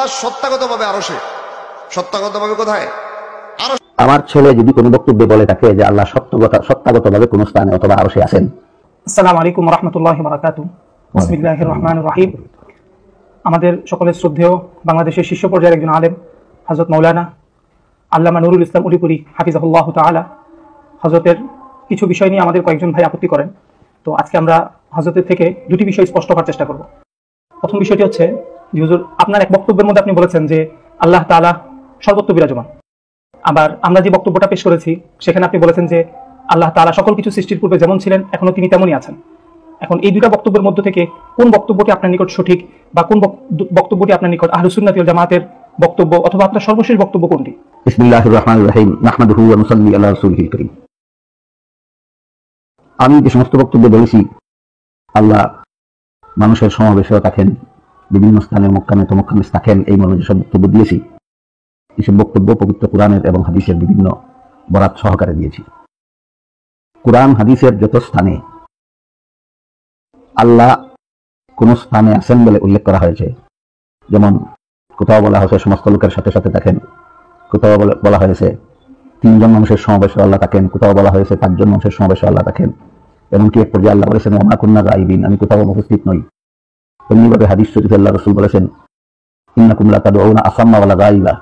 আল্লাহ সত্তাগতভাবে আরশে, সত্তাগতভাবে কোথায়? আরশ। আমার ছেলে যদি কোনো বক্তব্যে বলে থাকে যে আল্লাহ সত্তাগতভাবে কোনো স্থানে অথবা আরশে আছেন। আসসালামু আলাইকুম ওয়া রাহমাতুল্লাহি ওয়া বারাকাতুহু। বিসমিল্লাহির রহমানির রহিম। আমাদের সকলের শ্রদ্ধেয় বাংলাদেশের শীর্ষ পর্যায়ের একজন আলেম হযরত মাওলানা আল্লামা নুরুল ইসলাম উলিপুরি হাফিজাহুল্লাহ তাআলা, হযরতের কিছু বিষয় নিয়ে আমাদের কয়েকজন ভাই আপত্তি করেন। তো আজকে আমরা হযরতের থেকে দুটি বিষয় স্পষ্ট করার চেষ্টা করব। প্রথম বিষয়টি হচ্ছে যে হুজুর, আপনার এক বক্তব্যের মধ্যে আপনি বলেছেন যে আল্লাহ তাআলা সর্বত্র বিরাজমান। আবার আমরা যে বক্তব্যটা পেশ করেছি সেখানে আপনি বলেছেন যে আল্লাহ তাআলা সকল কিছু সৃষ্টির পূর্বে যেমন ছিলেন এখনো তিনি তেমনই আছেন। এখন এই দুটো বক্তব্যের মধ্য থেকে কোন বক্তব্যটি আপনার নিকট সঠিক, বা কোন বক্তব্যটি আপনার নিকট আহলুস সুন্নাত ওয়াল জামাতের বক্তব্য, অথবা আপনার সর্বশেষ বক্তব্য কোনটি? বিসমিল্লাহির রহমানির রহিম। নাহমাদুহু ওয়া নুসাল্লি আলা রাসূলিল কারীম। আমি যে সমস্ত বক্তব্য বলেছি আল্লাহ মানুষের সমাবেশেও থাকেন, বিভিন্ন স্থানে মক্কামে তমক্কামে থাকেন, এই মর্মে যেসব বক্তব্য দিয়েছি, এসব বক্তব্য পবিত্র কোরআনের এবং হাদিসের বিভিন্ন বরাত সহকারে দিয়েছি। কোরআন হাদিসের যত স্থানে আল্লাহ কোন স্থানে আছেন বলে উল্লেখ করা হয়েছে, যেমন কোথাও বলা হয়েছে সমস্ত লোকের সাথে সাথে থাকেন, কোথাও বলা হয়েছে 3 জন মানুষের সমাবেশে আল্লাহ থাকেন, কোথাও বলা হয়েছে 5 জন মানুষের সমাবেশে আল্লাহ থাকেন, এমনকি এক পর্যায়ে আল্লাহ বলেছেন ওয়া মা কুন্না গায়িবিন, আমি কোথাও অনুপস্থিত নই। এমনিভাবে হাদিস শরীফে আল্লাহ রাসূল বলেছেন ইন্নাকুম লা তাদউনা আসাম্মা ওয়ালা গায়িবা,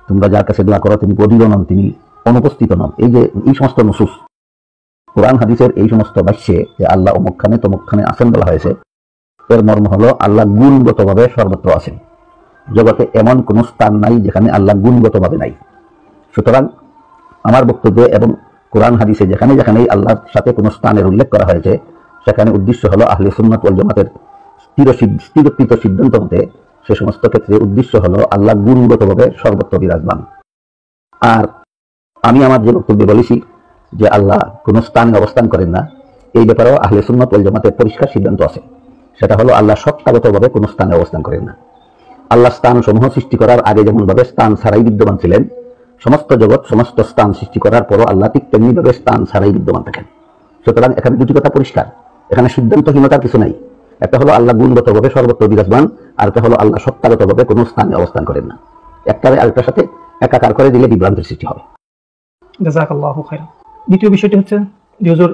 তোমরা যার কাছে দোয়া করো তিনি বধির নন, তিনি অনুপস্থিত নন। এই যে এই সমস্ত নুসুস কোরআন হাদিসের এই সমস্ত বাক্যে যে আল্লাহ অমুকখানে তমুকখানে আছেন বলা হয়েছে, এর মর্ম হলো আল্লাহ গুণগতভাবে সর্বত্র আছেন। জগতে এমন কোন স্থান নাই যেখানে আল্লাহ গুণগতভাবে নাই। সুতরাং আমার বক্তব্যে এবং কোরআন হাদিসে যেখানে যেখানে আল্লাহর সাথে কোনো স্থানের উল্লেখ করা হয়েছে সেখানে উদ্দেশ্য হলো আহলে সুন্নাত ওয়াল জামাতের স্থিরকৃত সিদ্ধান্ত মতে সে সমস্ত ক্ষেত্রে উদ্দেশ্য হলো আল্লাহ গুণগতভাবে সর্বত্র বিরাজমান। আর আমি আমার যে বক্তব্যে বলেছি যে আল্লাহ কোন স্থানে অবস্থান করেন না, এই ব্যাপারেও আহলে সুন্নাত ওয়াল জামাতের পরিষ্কার সিদ্ধান্ত আছে। সেটা হলো আল্লাহ সত্তাগতভাবে কোন স্থানে অবস্থান করেন না। আল্লাহ স্থান সমূহ সৃষ্টি করার আগে যেমন ভাবে স্থান ছাড়াই বিদ্যমান ছিলেন, সমস্ত জগৎ সমস্ত স্থান সৃষ্টি করার পরও আল্লাহ ঠিক তেমনি ভাবে স্থান ছাড়াই বিদ্যমান থাকেন। সুতরাং এখানে দুটি কথা পরিষ্কার, এখানে সিদ্ধান্তহীনতার কিছু নাই। একটা হলো আল্লাহ গুণগতভাবে সর্বত্র বিরাজমান, আর একটা হলো আল্লাহ সত্তাগতভাবে কোনো স্থানে অবস্থান করেন না। একটারে আরেকটার সাথে একাকার করে দিলে বিভ্রান্তির সৃষ্টি হবে। জাযাকাল্লাহু খাইরান। দ্বিতীয় বিষয়টি হচ্ছে যে হুজুর,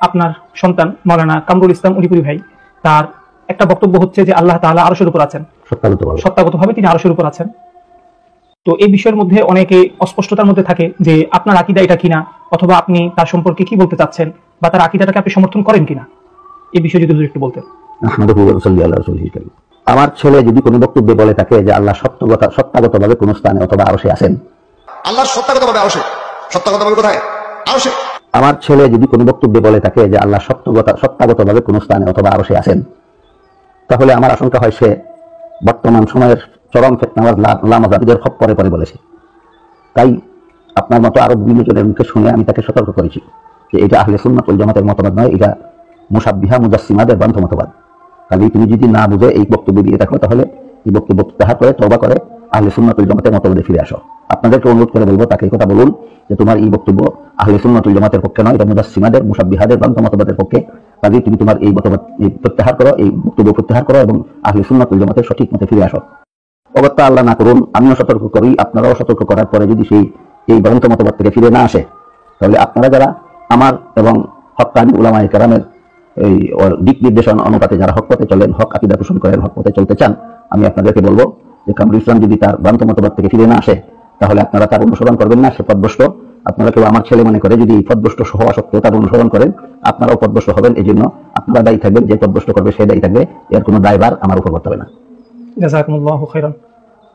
আপনার সন্তান মাওলানা কামরুল ইসলাম উলিপুরি ভাই, তার একটা বক্তব্য হচ্ছে যে আল্লাহ তাআলা আরশের উপর আছেন, সত্তাগতভাবে তিনি আরশের উপর আছেন। তো এই বিষয়ের মধ্যে অনেকে অস্পষ্টতার মধ্যে থাকে যে আপনার আকীদা এটা কিনা, অথবা আপনি তার সম্পর্কে কি বলতে চাচ্ছেন, বা তার আকীদাটাকে আপনি সমর্থন করেন কিনা, এই বিষয়ে যদি হুজুর একটু বলতেন। আমার ছেলে যদি কোনো বক্তব্যে বলে থাকে যে আল্লাহ সত্তাগতভাবে কোনো স্থানে অথবা আরশে আছেন, আল্লাহ সত্তাগতভাবে আরশে, সত্তাগতভাবে কোথায়? আরশে। আমার ছেলে যদি কোনো বক্তব্যে বলে থাকে যে আল্লাহ সত্তাগতভাবে কোনো স্থানে অথবা আরশে আছেন, তাহলে আমার আশঙ্কা হয় সে বর্তমান সময়ের চরম ফিতনার লামাযাবিদের খপ্পরে পড়ে বলেছে। তাই আপনার মতো আরো বিভিন্ন জনের মুখে শুনে আমি তাকে সতর্ক করেছি যে এটা আহলে সুন্নাত ওয়াল জামাতের মতবাদ নয়, এটা মুশাব্বিহা মুজাসসিমাদের ভ্রান্ত মতবাদ। কাজে তুমি যদি না বুঝে এই বক্তব্য দিয়ে থাকো তাহলে এই বক্তব্য প্রত্যাহার করে তওবা করে আহলে সুন্নাত ওয়াল জামাতের মতবাদে ফিরে আসো। আপনাদেরকে অনুরোধ করে বলবো, তাকে কথা বলুন যে তোমার এই বক্তব্য আহলে সুন্নাত ওয়াল জামাতের পক্ষে নয়, এটা মুজাসসিমাদের মুশাব্বিহাদের ভ্রান্ত মতবাদের পক্ষে। কাজে তুমি তোমার এই মতবাদ প্রত্যাহার করো, এই বক্তব্য প্রত্যাহার করো এবং আহলে সুন্নাত ওয়াল জামাতের সঠিক মতে ফিরে আসো। অগত্যা আল্লাহ না করুন, আমিও সতর্ক করি, আপনারাও সতর্ক করার পরে যদি সেই এই ভ্রান্ত মতবাদ থেকে ফিরে না আসে, তাহলে আপনারা যারা আমার এবং হক্কানি উলামায়ে কেরামের এই দিক নির্দেশনা অনুপাতে যারা হক পথে চলেন, হক আকীদা পোষণ করেন, হক পথে চলতে চান, আমি আপনাদেরকে বলবো যে কামরুল ইসলাম যদি তার ভ্রান্ত মতবাদ থেকে ফিরে না আসে তাহলে আপনারা তার অনুসরণ করবেন না, সে পথভ্রষ্ট। আপনারা কেউ আমার ছেলে মনে করে যদি পথভ্রষ্ট হওয়া সত্ত্বেও তার অনুসরণ করেন, আপনারাও পথভ্রষ্ট হবেন। এই জন্য আপনারা দায়ী থাকবেন, যে পথভ্রষ্ট করবে সে দায়ী থাকবে, এর কোনো দায়ভার আমার উপর করতে হবে না। জাযাকুমুল্লাহু খাইরান।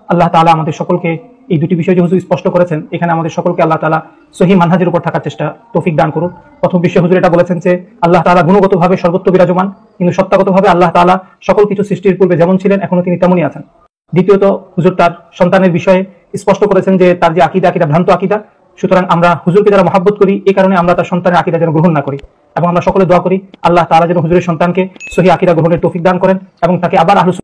আল্লাহ তাআলা আমাদের সকলকে এই দুটি বিষয় যে হুজুর স্পষ্ট করেছেন, এখানে আমাদের সকলকে আল্লাহ তাআলা সহিহ মানহাজের উপর থাকার চেষ্টা তৌফিক দান করুন। প্রথম বিষয় হুজুর এটা বলেছেন যে আল্লাহ তাআলা গুণগতভাবে সর্বত্র বিরাজমান, কিন্তু সত্তাগতভাবে আল্লাহ তাআলা সকল কিছু সৃষ্টির পূর্বে যেমন ছিলেন এখনো তিনি তেমনই আছেন। দ্বিতীয়ত হুজুর তার সন্তানের বিষয়ে স্পষ্ট করেছেন যে তার যে আকীদা ভ্রান্ত আকীদা। সুতরাং আমরা হুজুরকে যারা মহব্বত করি, এই কারণে আমরা তার সন্তানের আকীদা যেন গ্রহণ না করি, এবং আমরা সকলে দোয়া করি আল্লাহ তাআলা যেন হুজুরের সন্তানকে সহিহ আকীদা গ্রহণের তৌফিক দান করেন এবং তাকে আবার আহলে